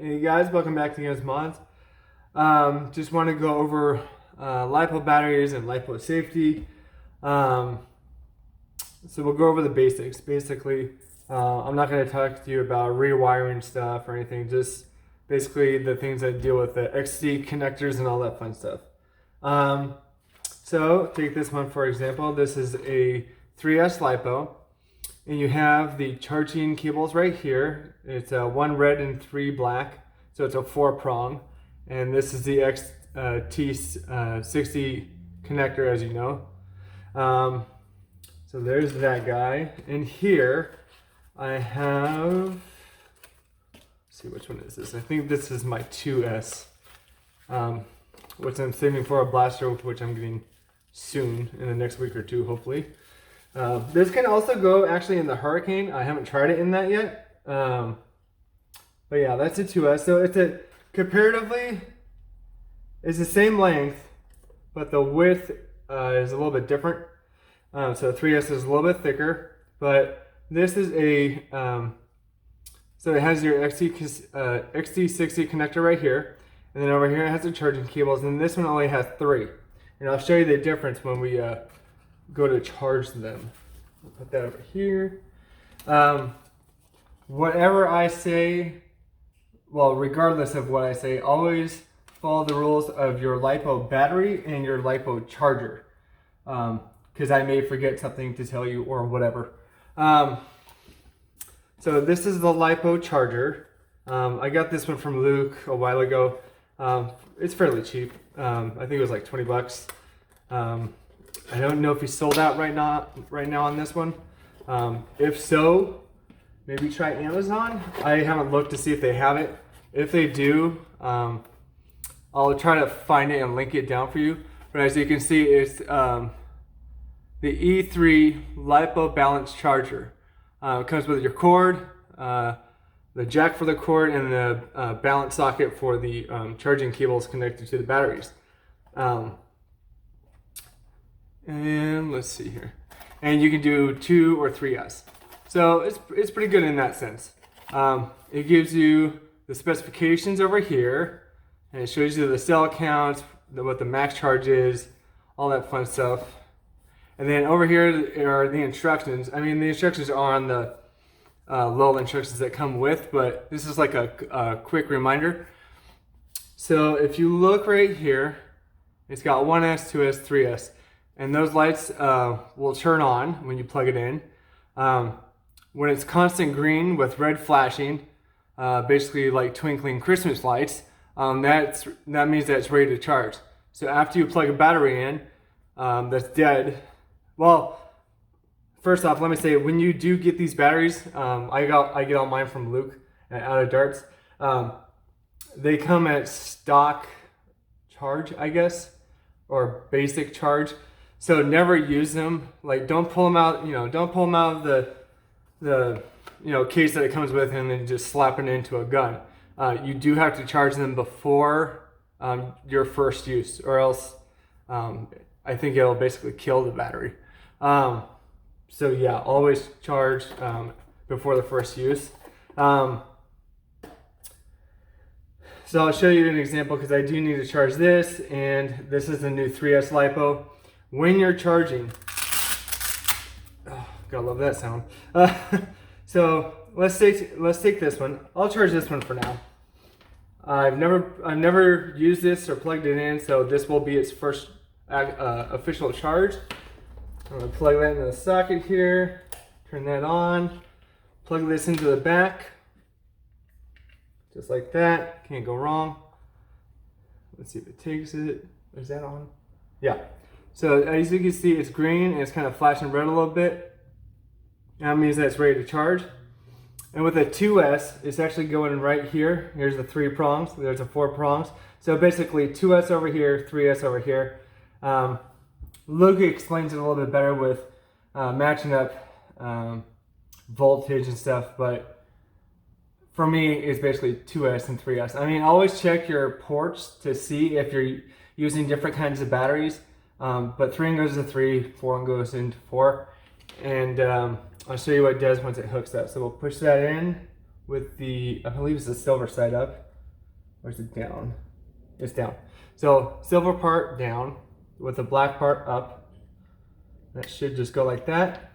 Hey guys, welcome back to Games Mods. Just want to go over Lipo batteries and Lipo safety. So we'll go over the basics. Basically, I'm not going to talk to you about rewiring stuff or anything, just basically the things that deal with the XC connectors and all that fun stuff. So take this one for example. This is a 3S Lipo. And you have the charging cables right here. It's one red and three black, so it's a 4-prong. And this is the XT60 connector, as you know. So there's that guy. And here I have, let's see, which one is this? I think this is my 2S, which I'm saving for a blaster, which I'm getting soon in the next week or two, hopefully. This can also go actually in the Hurricane. I haven't tried it in that yet. But yeah, that's a 2S. So it's comparatively, it's the same length, but the width is a little bit different. So 3S is a little bit thicker, but this is a, so it has your XT60 connector right here. And then over here it has the charging cables, and this one only has 3. And I'll show you the difference when we go to charge them. I'll put that over here. Whatever I say, well, regardless of what I say, always follow the rules of your Lipo battery and your Lipo charger, because I may forget something to tell you or whatever. So this is the Lipo charger. I got this one from Luke a while ago. It's fairly cheap. I think it was like 20 bucks. I don't know if he's sold out right now on this one. If so, maybe try Amazon. I haven't looked to see if they have it. If they do, I'll try to find it and link it down for you. But as you can see, it's the E3 Lipo Balance Charger. It comes with your cord, the jack for the cord, and the balance socket for the charging cables connected to the batteries. And let's see here. And you can do 2 or 3S. So it's pretty good in that sense. It gives you the specifications over here, and it shows you the cell count, what the max charge is, all that fun stuff. And then over here are the instructions. I mean, the instructions are on the little instructions that come with, but this is like a quick reminder. So if you look right here, it's got 1S, 2S, 3S. And those lights will turn on when you plug it in. When it's constant green with red flashing, basically like twinkling Christmas lights, that means that it's ready to charge. So after you plug a battery in that's dead, well, first off, let me say, when you do get these batteries, I get all mine from Luke out of Darts. They come at stock charge, I guess, or basic charge. So never use them. Like, don't pull them out. Don't pull them out of the case that it comes with and then just slap it into a gun. You do have to charge them before your first use, or else I think it'll basically kill the battery. So yeah, always charge before the first use. So I'll show you an example because I do need to charge this, and this is the new 3S Lipo. When you're charging, oh, gotta love that sound. So let's take this one. I'll charge this one for now. I've never used this or plugged it in, so this will be its first official charge. I'm gonna plug that into the socket here, turn that on, plug this into the back, just like that. Can't go wrong. Let's see if it takes it. Is that on? Yeah. So as you can see, it's green and it's kind of flashing red a little bit. That means that it's ready to charge. And with a 2S, it's actually going right here. Here's the 3 prongs. There's the 4 prongs. So basically 2S over here, 3S over here. Luke explains it a little bit better with matching up voltage and stuff, but for me, it's basically 2S and 3S. I mean, always check your ports to see if you're using different kinds of batteries. But 3 goes to 3, 4 goes into 4. And I'll show you what it does once it hooks up. So we'll push that in with the, I believe it's the silver side up. Or is it down? It's down. So silver part down with the black part up. That should just go like that.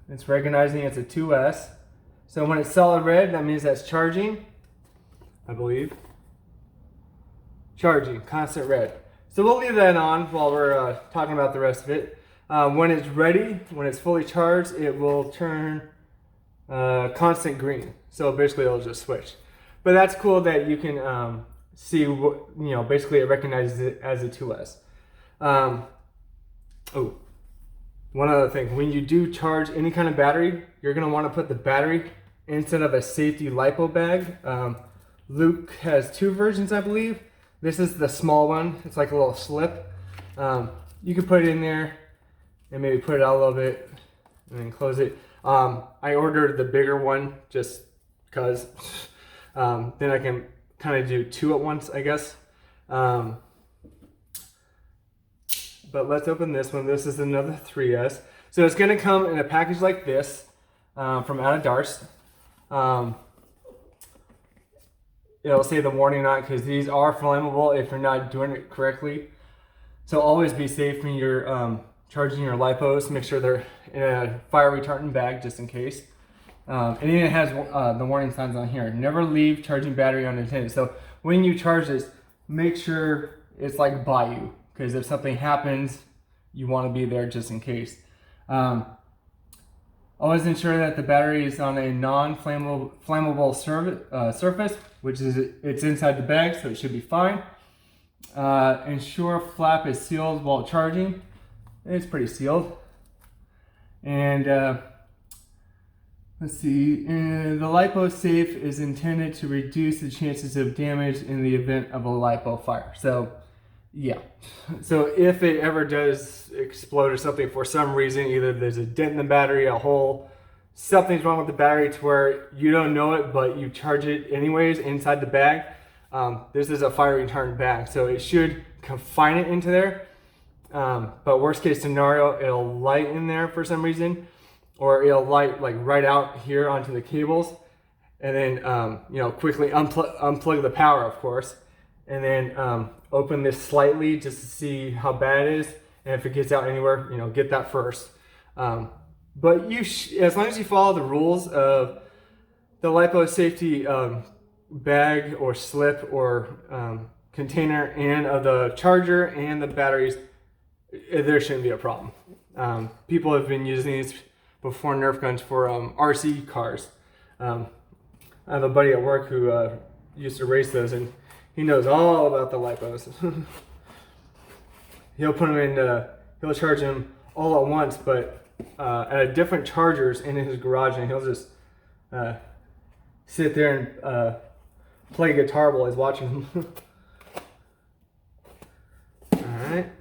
It's recognizing it's a 2S. So when it's solid red, that means that's charging, I believe. Charging, constant red. So we'll leave that on while we're talking about the rest of it. When it's ready, when it's fully charged, it will turn constant green. So basically it'll just switch. But that's cool that you can see what, basically it recognizes it as a 2S. Oh, one other thing. When you do charge any kind of battery, you're going to want to put the battery instead of a safety Lipo bag. Luke has 2 versions, I believe. This is the small one. It's like a little slip. You can put it in there and maybe put it out a little bit and then close it. I ordered the bigger one just because then I can kind of do 2 at once, I guess. But let's open this one. This is another 3S. So it's going to come in a package like this from out of Darst. It'll say the warning on it because these are flammable if you're not doing it correctly. So always be safe when you're charging your Lipos. Make sure they're in a fire retardant bag just in case. And then it has the warning signs on here. Never leave charging battery unattended. So when you charge this, make sure it's like by you. Because if something happens, you want to be there just in case. Always ensure that the battery is on a non-flammable surface, which is it's inside the bag, so it should be fine. Ensure flap is sealed while charging. It's pretty sealed. And let's see, the Lipo safe is intended to reduce the chances of damage in the event of a Lipo fire. So yeah, so if it ever does explode or something for some reason, either there's a dent in the battery, a hole, something's wrong with the battery to where you don't know it, but you charge it anyways inside the bag. This is a fire retardant bag, so it should confine it into there. But worst case scenario, it'll light in there for some reason, or it'll light like right out here onto the cables, and then quickly unplug the power, of course, and then open this slightly just to see how bad it is, and if it gets out anywhere, get that first. But as long as you follow the rules of the Lipo safety bag or slip or container, and of the charger and the batteries, there shouldn't be a problem. People have been using these before Nerf guns for RC cars. I have a buddy at work who used to race those, and he knows all about the Lipos. He'll put them in, he'll charge them all at once, but at different chargers in his garage, and he'll just sit there and play guitar while he's watching them. Alright.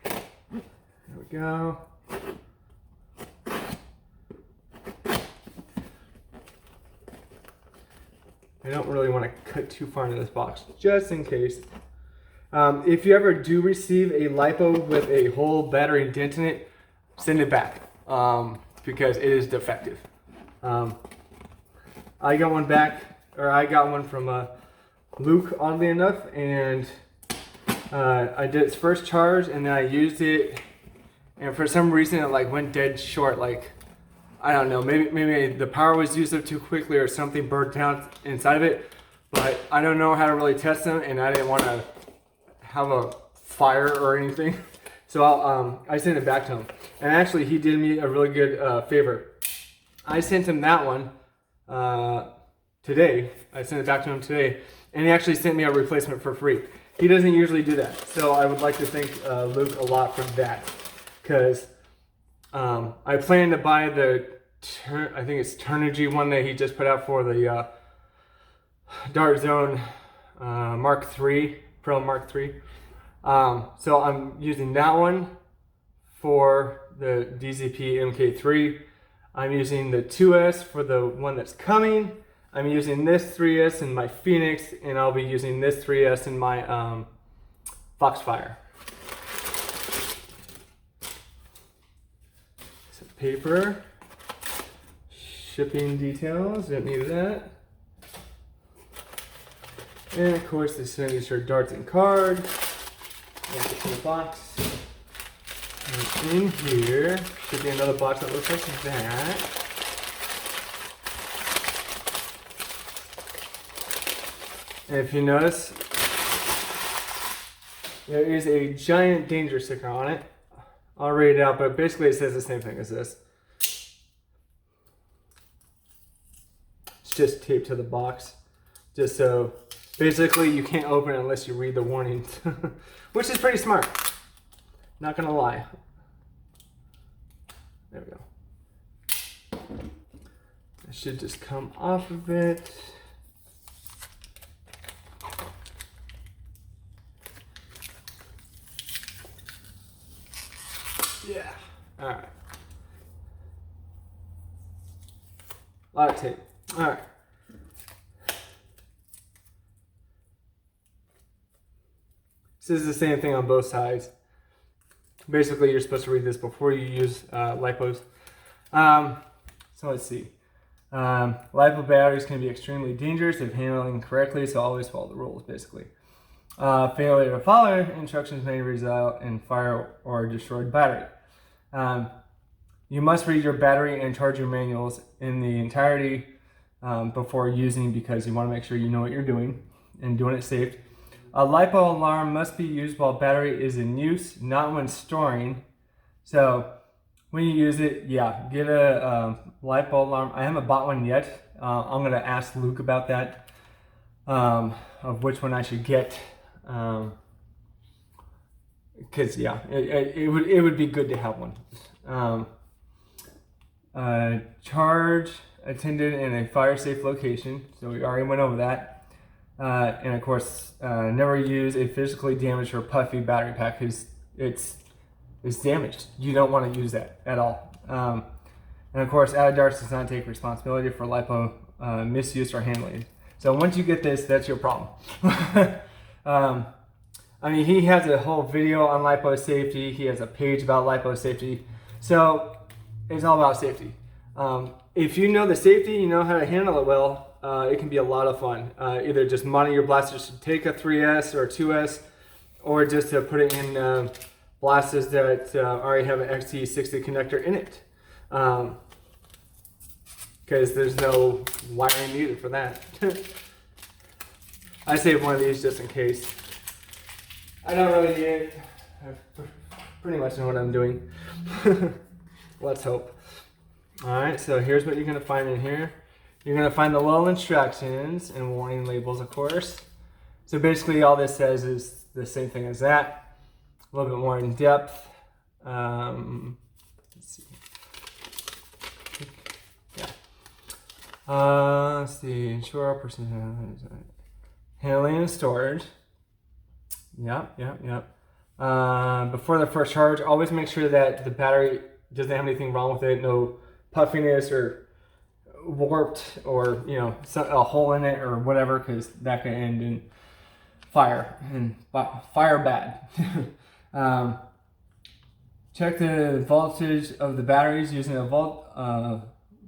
There we go. I don't really want to cut too far into this box, just in case. If you ever do receive a Lipo with a whole battery dent in it, send it back because it is defective. I got one back, or I got one from Luke, oddly enough, and I did its first charge, and then I used it, and for some reason it like went dead short. Like, I don't know, maybe the power was used up too quickly or something burnt down inside of it, but I don't know how to really test them, and I didn't want to have a fire or anything, so I sent it back to him. And actually, he did me a really good favor. I sent him that one today. I sent it back to him today, and he actually sent me a replacement for free. He doesn't usually do that, so I would like to thank Luke a lot for that, because I plan to buy the, I think it's Turnigy one that he just put out for the Dart Zone Mark III, Pro Mark III. So I'm using that one for the DZP MK3. I'm using the 2S for the one that's coming. I'm using this 3S in my Phoenix, and I'll be using this 3S in my Foxfire. Some paper. shipping details, didn't need that. And of course the signature darts and card. Into the box. And in here should be another box that looks like that. And if you notice, there is a giant danger sticker on it. I'll read it out, but basically it says the same thing as this. It's just taped to the box. Just so, basically you can't open it unless you read the warnings. Which is pretty smart. Not gonna lie. There we go. It should just come off of it. Yeah. Alright. A lot of tape. Alright. This is the same thing on both sides. Basically, you're supposed to read this before you use Lipos. So let's see. Lipo batteries can be extremely dangerous if handling correctly, so always follow the rules, basically. Failure to follow instructions may result in fire or destroyed battery. You must read your battery and charger manuals in the entirety before using, because you want to make sure you know what you're doing and doing it safe. A Lipo alarm must be used while battery is in use, not when storing. So when you use it, yeah, get a Lipo alarm. I haven't bought one yet. I'm going to ask Luke about that, of which one I should get. Because yeah, it would be good to have one. Charge attended in a fire safe location, so we already went over that. And of course, never use a physically damaged or puffy battery pack because it's damaged. You don't want to use that at all. And of course, Darts does not take responsibility for Lipo misuse or handling. So once you get this, that's your problem. I mean, he has a whole video on Lipo safety. He has a page about Lipo safety. So it's all about safety. If you know the safety, you know how to handle it well, it can be a lot of fun. Either just mounting your blasters to take a 3S or a 2S, or just to put it in blasters that already have an XT60 connector in it. Because there's no wiring needed for that. I saved one of these just in case. I don't really need it. I pretty much know what I'm doing. Let's hope. Alright, so here's what you're going to find in here. You're going to find the little instructions and warning labels, of course. So basically all this says is the same thing as that. A little bit more in depth. Let's see. Yeah. Let's see. Ensure person handling and storage. Yep. Before the first charge, always make sure that the battery doesn't have anything wrong with it. No puffiness or warped or a hole in it or whatever, because that could end in fire and fire bad. Check the voltage of the batteries using a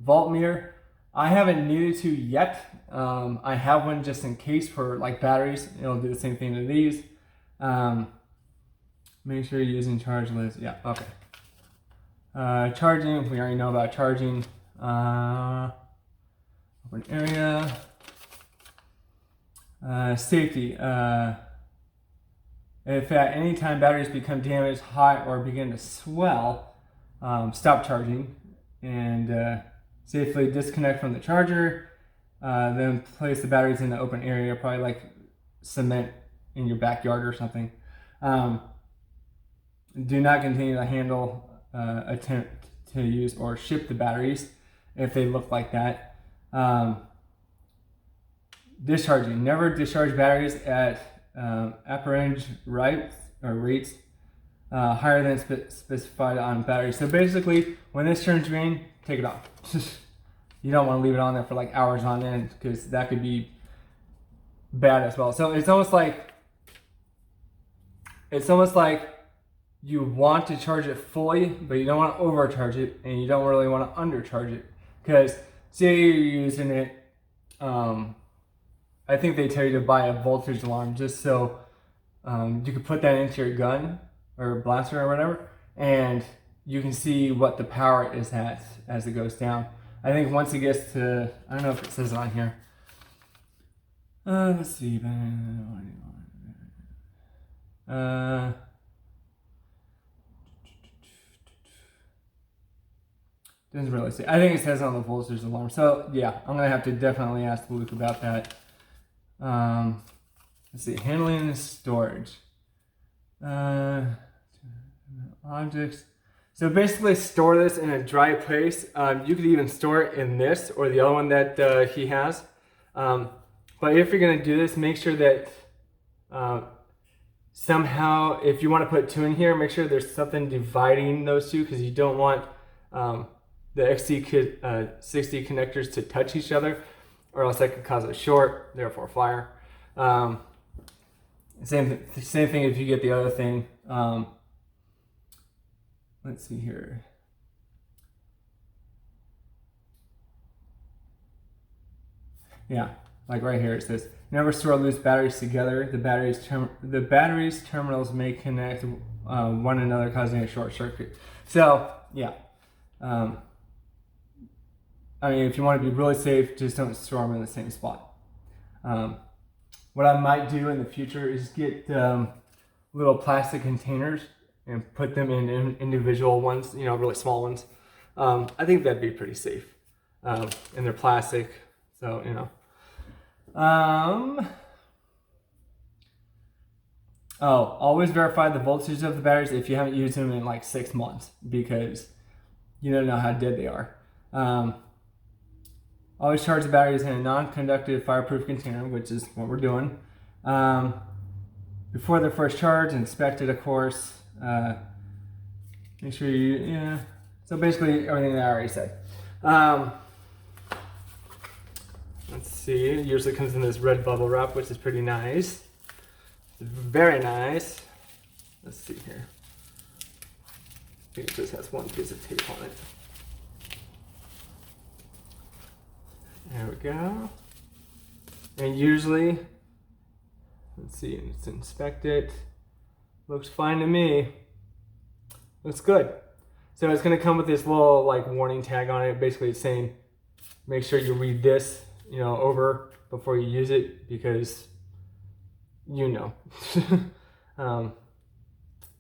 voltmeter. I haven't needed to yet. I have one just in case for like batteries. It'll do the same thing to these. Make sure you're using charge list. Yeah, okay. Charging, we already know about charging. Open area. Safety. If at any time batteries become damaged, hot, or begin to swell, stop charging and safely disconnect from the charger. Then place the batteries in the open area, probably like cement in your backyard or something. Do not continue to handle, attempt to use or ship the batteries if they look like that. Discharging. Never discharge batteries at apparent rates higher than specified on batteries. So basically, when this turns green, take it off. You don't want to leave it on there for like hours on end, because that could be bad as well. So it's almost like you want to charge it fully, but you don't want to overcharge it, and you don't really want to undercharge it, because say you're using it, I think they tell you to buy a voltage alarm just so you can put that into your gun or blaster or whatever, and you can see what the power is at as it goes down. I think once it gets to, I don't know if it says it on here. Let's see. Doesn't really say. I think it says on the voltage alarm. So yeah, I'm gonna have to definitely ask Luke about that. Let's see. Handling and storage. Objects. So basically, store this in a dry place. You could even store it in this or the other one that he has. But if you're gonna do this, make sure that somehow, if you want to put two in here, make sure there's something dividing those two, because you don't want the XT60 connectors to touch each other, or else that could cause a short, therefore fire. Same thing if you get the other thing. Let's see here. Yeah, like right here it says, never store loose batteries together. The batteries terminals may connect one another, causing a short circuit. So yeah, I mean, if you want to be really safe, just don't store them in the same spot. What I might do in the future is get little plastic containers and put them in individual ones, you know, really small ones. I think that'd be pretty safe. And they're plastic, so, you know. Always verify the voltage of the batteries if you haven't used them in like 6 months, because you don't know how dead they are. Always charge the batteries in a non-conductive fireproof container, which is what we're doing. Before their first charge, inspect it, of course. Make sure yeah. So basically everything that I already said. Let's see, it usually comes in this red bubble wrap, which is pretty nice. Very nice. Let's see here. I think it just has one piece of tape on it. There we go. And usually, let's see, let's inspect it. Looks fine to me. Looks good. So it's gonna come with this little like warning tag on it. Basically it's saying, make sure you read this, you know, over before you use it, because you know.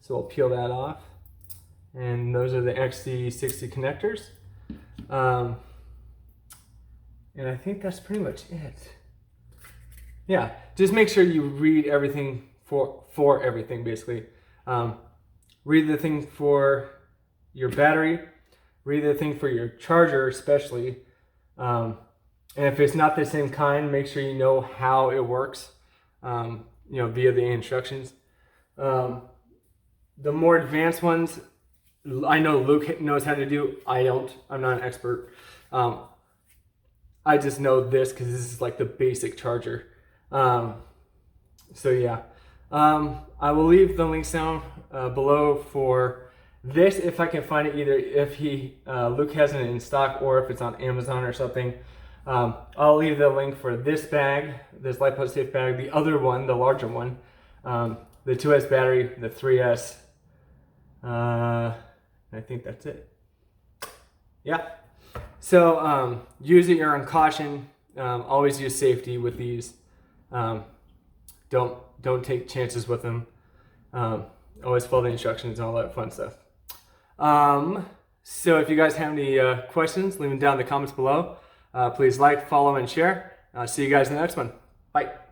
So I'll peel that off. And those are the XT60 connectors. And I think that's pretty much it. Yeah, just make sure you read everything for everything, basically. Read the thing for your battery, read the thing for your charger especially. And if it's not the same kind, make sure you know how it works, you know, via the instructions. The more advanced ones, I know Luke knows how to do. I don't. I'm not an expert. I just know this because this is like the basic charger. So yeah, I will leave the links down below for this if I can find it, either if Luke has it in stock or if it's on Amazon or something. I'll leave the link for this bag, this Lipo Safe bag, the other one, the larger one, the 2S battery, the 3S. I think that's it. Yeah. So use it, you're on caution. Always use safety with these. Don't take chances with them. Always follow the instructions and all that fun stuff. So if you guys have any questions, leave them down in the comments below. Please like, follow, and share. I'll see you guys in the next one. Bye.